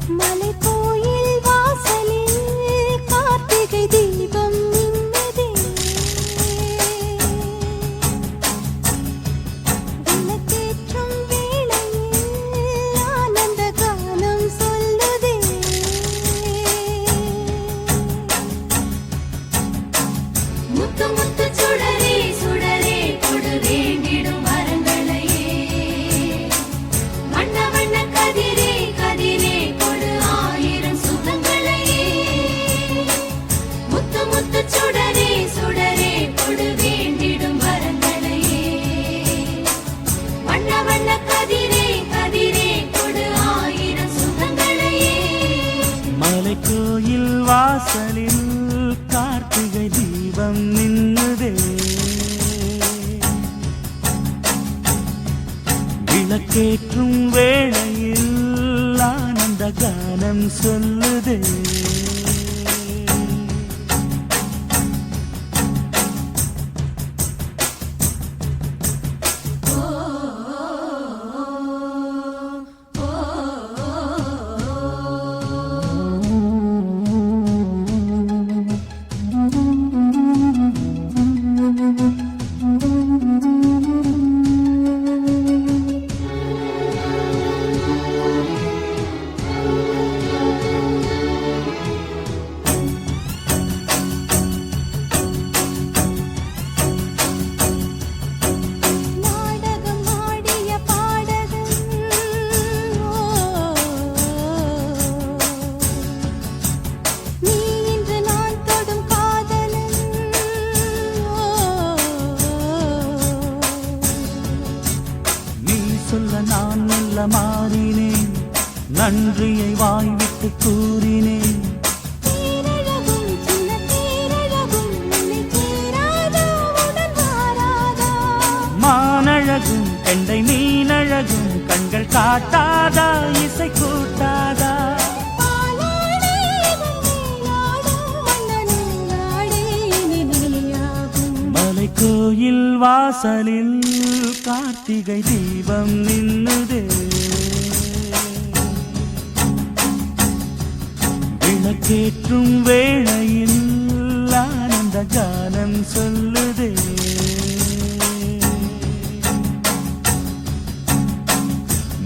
மலைக்கோயில் வாசலில் கார்த்திகை தீபம் மின்னுதே. விளக்கேற்றும் வேளையில் ஆனந்த கானம் சொல்லுதே. முத்து முத்து சுடரே சுடரே கொடு வேண்டிடும் வரங்களையே. வண்ண வண்ண கதிரே கதிரே கொடு ஆயிரம் சுகங்களையே. முத்து முத்து சுடரே சுடரே கொடு வேண்டிடும் வரங்களையே. வண்ண வண்ண கதிரே கதிரே கொடு ஆயிரம் சுகங்களையே. மலைக்கோயில் வாசலில் கார்த்திகை தீபம் நின்னுதே. விளக்கேற்றும் வேளையில் ஆனந்த கானம் சொல்லுதே. நாடகம் ஆடிய பாடகன் நீ இன்று நான் தொடும் காதலன். நீ சொல்ல நான் மெல்ல மாறினேன், நன்றியை வாய்விட்டு கூறினேன். தேரழகும் சின்ன தேரழகும் உன்னை சேராதா உடன் வாராதா. மானழகும் கெண்டை மீனழகும் கண்கள் காட்டாதா இசை கூட்டாதா. பாலாடை நீராடும் மன்னனின் நாடே இனி நீயாகும். மலைக்கோயில் வாசலில் கார்த்திகை தீபம் நின்னுதே. விளக்கேற்றும் வேளையில் ஆனந்த கானம் சொல்லுதே.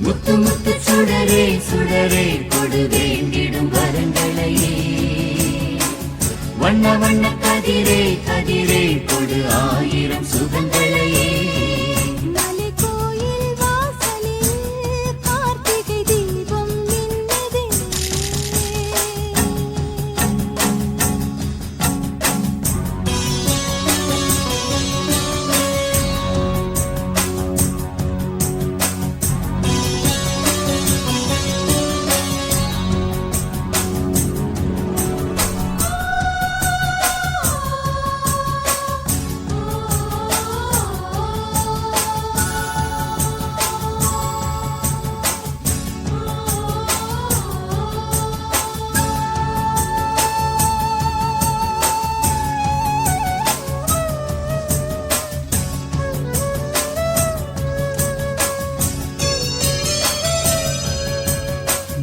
முத்து முத்து சுடரே சுடரே கொடு வேண்டிடும் வரங்களையே. வண்ண வண்ண கதிரே கதிரே கொடு ஆயிரம் சுகங்களையே. மலைக்கோயில் வாசலில் கார்த்திகை தீபம் மின்னுதே.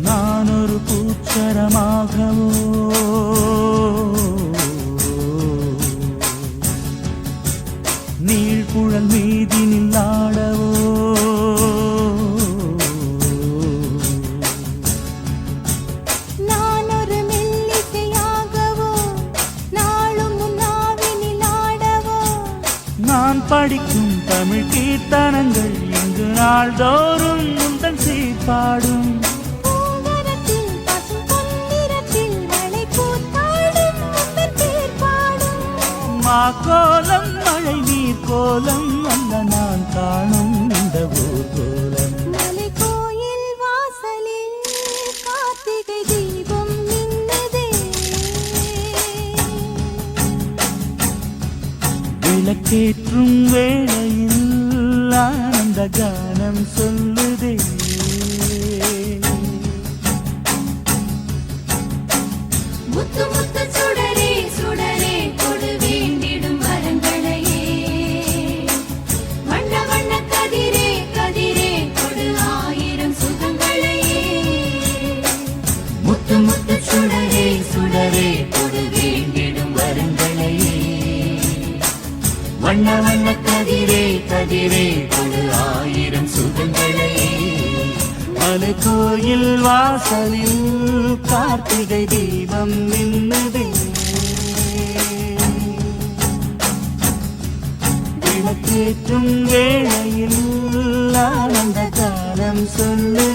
நான் ஒரு பூச்சரமாகவோ நீழ்குழல் மீதினில் ஆடவோ. நான் ஒரு மெல்லிசையாகவோ நாளும் முன்னாவினில் ஆடவோ. நான் படிக்கும் தமிழ் கீர்த்தனங்கள் இங்கு நாள்தோறும் முந்தன் சீர்பாடும். பூங்கரத்தில் பசும் பொன்னிறத்தில் மழை கூத்தாடும் முந்தன் பேர் பாடும். மாக்கோலம் மழை நீர் கோலம் அல்ல நான் காணும் இந்த ஊர்கோலம். மலைக்கோயில் வாசலில் கார்த்திகை தீபம் மின்னுதே. விளக்கேற்றும் வேளையில் ஆனந்த கானம் சொல்லுதே. முத்து முத்து சுடரே சுடரே கொடு வேண்டிடும் வரங்களையே. வண்ண வண்ண கதிரே கதிரே கொடு ஆயிரம் சுகங்களையே. கோயில் வாசலில் கார்த்திகை தீபம் நின்னுதே விளக்கேற்றும் வேளையில் ஆனந்த காலம் சொல்லுதே